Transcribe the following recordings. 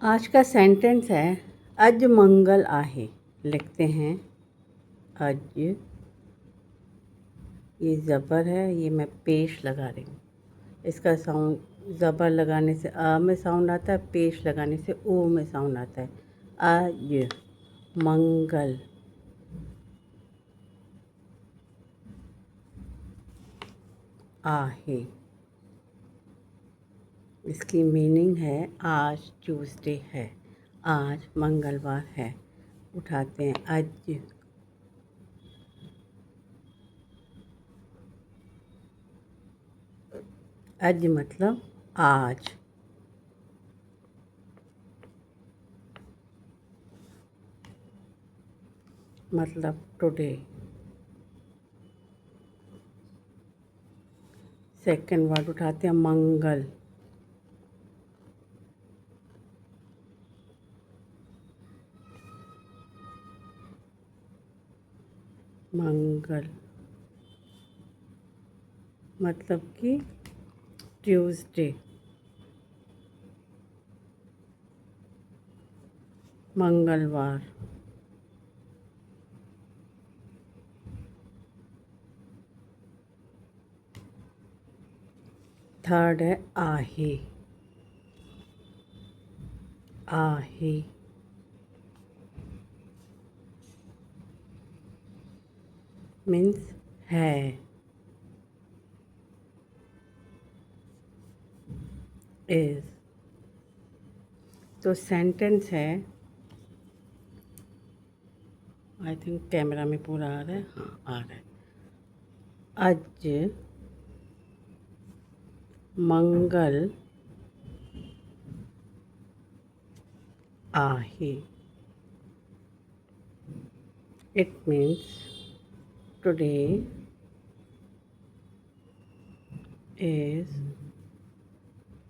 आज का सेंटेंस है अज मंगल आहे। लिखते हैं अज, ये ज़बर है, ये मैं पेश लगा रही हूँ। इसका साउंड ज़बर लगाने से आ में साउंड आता है, पेश लगाने से ओ में साउंड आता है। अज मंगल आहे। इसकी मीनिंग है आज ट्यूसडे है, आज मंगलवार है। उठाते हैं अज, अज मतलब आज। मतलब टुडे। सेकंड वर्ड उठाते हैं मंगल। मंगल मतलब कि ट्यूसडे। मंगलवार। थर्ड है आहे। आहे मीन्स है। इज। तो सेंटेंस है, आई थिंक कैमरा में पूरा आ रहा है, हाँ आ रहा है। अज मंगल आहे। It means today is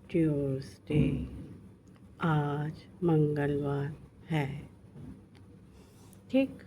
Tuesday. आज मंगलवार है। ठीक।